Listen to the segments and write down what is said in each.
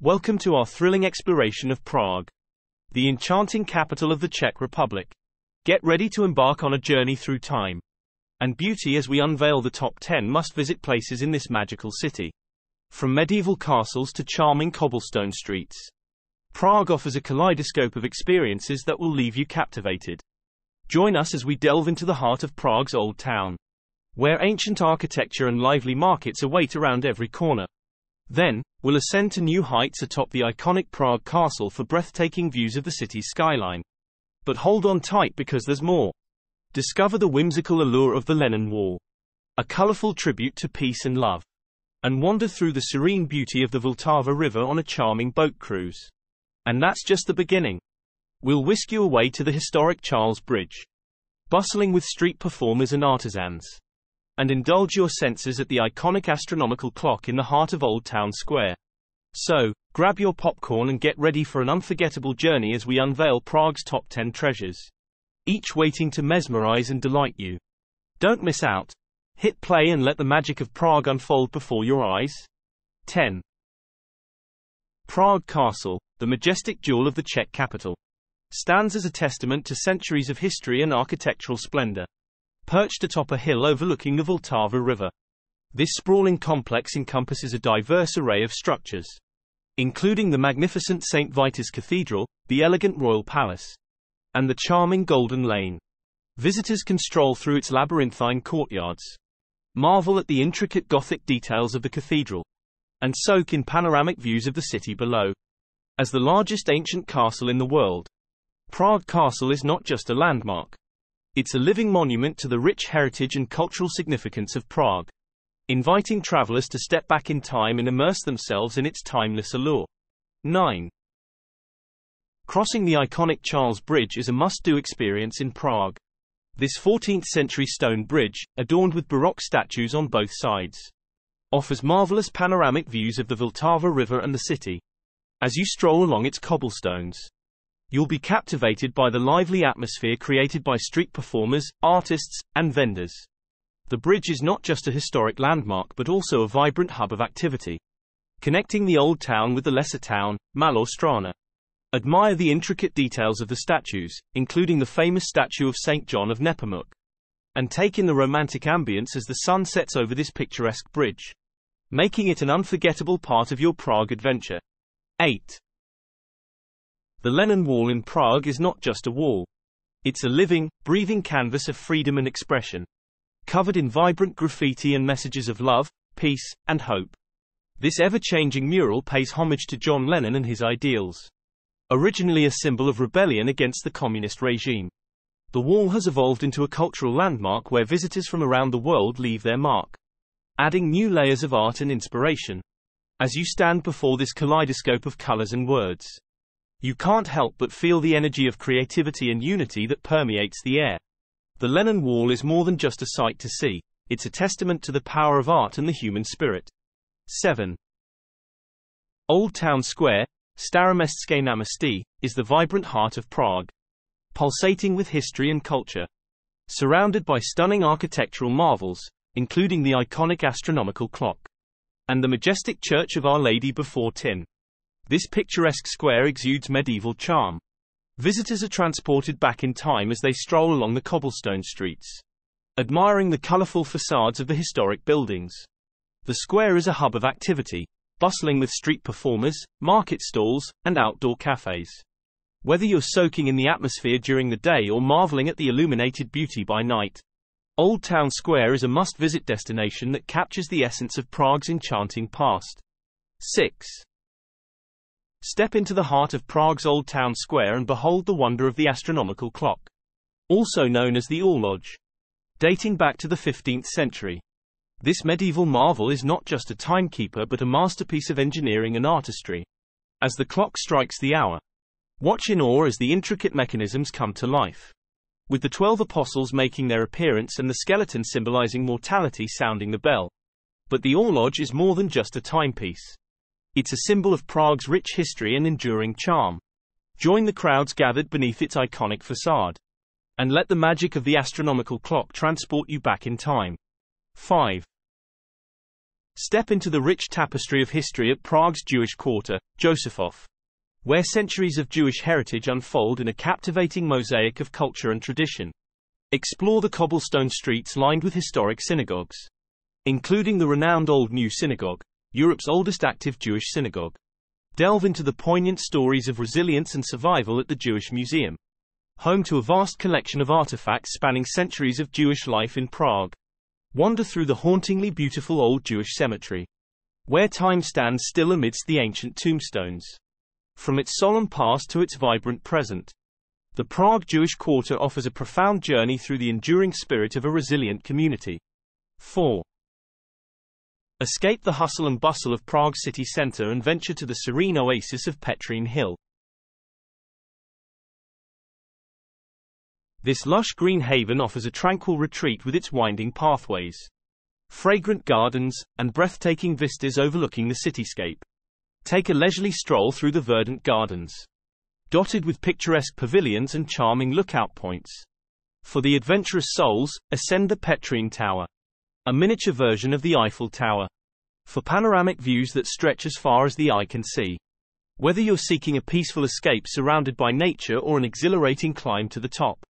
Welcome to our thrilling exploration of Prague, the enchanting capital of the Czech Republic. Get ready to embark on a journey through time and beauty as we unveil the top 10 must-visit places in this magical city. From medieval castles to charming cobblestone streets, Prague offers a kaleidoscope of experiences that will leave you captivated. Join us as we delve into the heart of Prague's old town, where ancient architecture and lively markets await around every corner. Then, we'll ascend to new heights atop the iconic Prague Castle for breathtaking views of the city's skyline. But hold on tight because there's more. Discover the whimsical allure of the Lenin Wall, a colorful tribute to peace and love, and wander through the serene beauty of the Vltava River on a charming boat cruise. And that's just the beginning. We'll whisk you away to the historic Charles Bridge, bustling with street performers and artisans, and indulge your senses at the iconic astronomical clock in the heart of Old Town Square. So, grab your popcorn and get ready for an unforgettable journey as we unveil Prague's top 10 treasures, each waiting to mesmerize and delight you. Don't miss out. Hit play and let the magic of Prague unfold before your eyes. 10. Prague Castle, the majestic jewel of the Czech capital, stands as a testament to centuries of history and architectural splendor. Perched atop a hill overlooking the Vltava River, this sprawling complex encompasses a diverse array of structures, including the magnificent St. Vitus Cathedral, the elegant Royal Palace, and the charming Golden Lane. Visitors can stroll through its labyrinthine courtyards, marvel at the intricate Gothic details of the cathedral, and soak in panoramic views of the city below. As the largest ancient castle in the world, Prague Castle is not just a landmark. It's a living monument to the rich heritage and cultural significance of Prague, inviting travelers to step back in time and immerse themselves in its timeless allure. 9. Crossing the iconic Charles Bridge is a must-do experience in Prague. This 14th-century stone bridge, adorned with Baroque statues on both sides, offers marvelous panoramic views of the Vltava River and the city. As you stroll along its cobblestones, you'll be captivated by the lively atmosphere created by street performers, artists, and vendors. The bridge is not just a historic landmark but also a vibrant hub of activity, connecting the old town with the lesser town, Malá Strana. Admire the intricate details of the statues, including the famous statue of St. John of Nepomuk, and take in the romantic ambience as the sun sets over this picturesque bridge, making it an unforgettable part of your Prague adventure. 8. The Lenin Wall in Prague is not just a wall. It's a living, breathing canvas of freedom and expression, covered in vibrant graffiti and messages of love, peace, and hope. This ever-changing mural pays homage to John Lennon and his ideals. Originally a symbol of rebellion against the communist regime, the wall has evolved into a cultural landmark where visitors from around the world leave their mark, adding new layers of art and inspiration. As you stand before this kaleidoscope of colors and words, you can't help but feel the energy of creativity and unity that permeates the air. The Lenin Wall is more than just a sight to see. It's a testament to the power of art and the human spirit. 7. Old Town Square, Staromestské náměstí, is the vibrant heart of Prague, pulsating with history and culture. Surrounded by stunning architectural marvels, including the iconic astronomical clock and the majestic Church of Our Lady before Tin, this picturesque square exudes medieval charm. Visitors are transported back in time as they stroll along the cobblestone streets, admiring the colorful facades of the historic buildings. The square is a hub of activity, bustling with street performers, market stalls, and outdoor cafes. Whether you're soaking in the atmosphere during the day or marveling at the illuminated beauty by night, Old Town Square is a must-visit destination that captures the essence of Prague's enchanting past. 6. Step into the heart of Prague's Old Town Square and behold the wonder of the astronomical clock, also known as the horloge, dating back to the 15th century. This medieval marvel is not just a timekeeper but a masterpiece of engineering and artistry. As the clock strikes the hour, watch in awe as the intricate mechanisms come to life, with the 12 apostles making their appearance and the skeleton symbolizing mortality sounding the bell. But the horloge is more than just a timepiece. It's a symbol of Prague's rich history and enduring charm. Join the crowds gathered beneath its iconic facade, and let the magic of the astronomical clock transport you back in time. 5. Step into the rich tapestry of history at Prague's Jewish quarter, Josefov, where centuries of Jewish heritage unfold in a captivating mosaic of culture and tradition. Explore the cobblestone streets lined with historic synagogues, including the renowned Old New Synagogue, Europe's oldest active Jewish synagogue. Delve into the poignant stories of resilience and survival at the Jewish Museum, home to a vast collection of artifacts spanning centuries of Jewish life in Prague. Wander through the hauntingly beautiful Old Jewish Cemetery, where time stands still amidst the ancient tombstones. From its solemn past to its vibrant present, the Prague Jewish Quarter offers a profound journey through the enduring spirit of a resilient community. 4. Escape the hustle and bustle of Prague city centre and venture to the serene oasis of Pictory Hill. This lush green haven offers a tranquil retreat with its winding pathways, fragrant gardens, and breathtaking vistas overlooking the cityscape. Take a leisurely stroll through the verdant gardens, dotted with picturesque pavilions and charming lookout points. For the adventurous souls, ascend the Pictory Tower, a miniature version of the Eiffel Tower, for panoramic views that stretch as far as the eye can see. Whether you're seeking a peaceful escape surrounded by nature or an exhilarating climb to the top,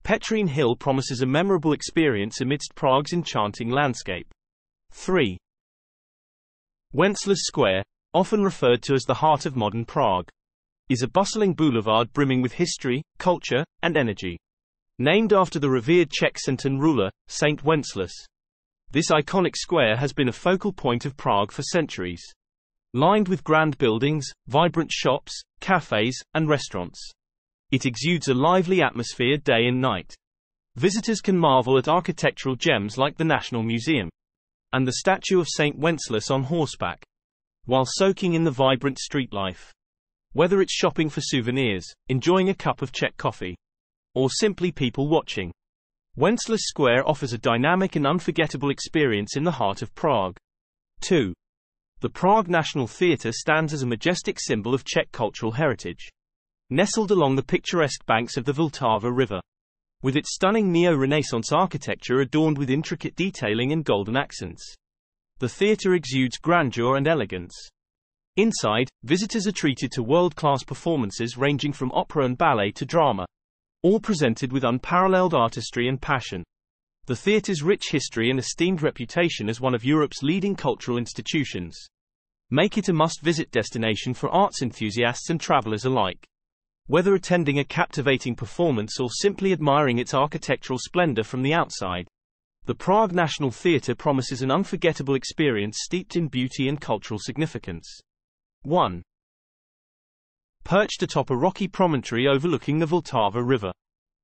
Pictory Hill promises a memorable experience amidst Prague's enchanting landscape. 3. Wenceslas Square, often referred to as the heart of modern Prague, is a bustling boulevard brimming with history, culture, and energy. Named after the revered Czech centurion ruler, Saint Wenceslas, this iconic square has been a focal point of Prague for centuries. Lined with grand buildings, vibrant shops, cafes, and restaurants, it exudes a lively atmosphere day and night. Visitors can marvel at architectural gems like the National Museum and the statue of Saint Wenceslas on horseback, while soaking in the vibrant street life. Whether it's shopping for souvenirs, enjoying a cup of Czech coffee, or simply people watching, Wenceslas Square offers a dynamic and unforgettable experience in the heart of Prague. 2. The Prague National Theatre stands as a majestic symbol of Czech cultural heritage. Nestled along the picturesque banks of the Vltava River, with its stunning neo-Renaissance architecture adorned with intricate detailing and golden accents, the theatre exudes grandeur and elegance. Inside, visitors are treated to world-class performances ranging from opera and ballet to drama, all presented with unparalleled artistry and passion. The theatre's rich history and esteemed reputation as one of Europe's leading cultural institutions make it a must-visit destination for arts enthusiasts and travelers alike. Whether attending a captivating performance or simply admiring its architectural splendor from the outside, the Prague National Theatre promises an unforgettable experience steeped in beauty and cultural significance. 1. Perched atop a rocky promontory overlooking the Vltava River,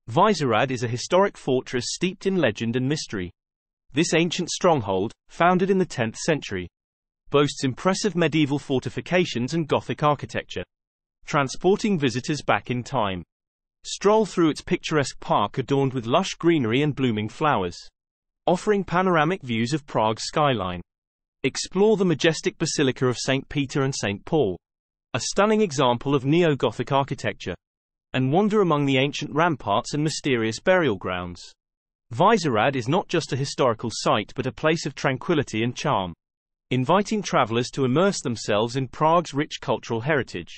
Vyšehrad is a historic fortress steeped in legend and mystery. This ancient stronghold, founded in the 10th century, boasts impressive medieval fortifications and Gothic architecture, transporting visitors back in time. Stroll through its picturesque park adorned with lush greenery and blooming flowers, offering panoramic views of Prague's skyline. Explore the majestic Basilica of St. Peter and St. Paul, a stunning example of neo-Gothic architecture, and wander among the ancient ramparts and mysterious burial grounds. Vyšehrad is not just a historical site but a place of tranquility and charm, inviting travelers to immerse themselves in Prague's rich cultural heritage.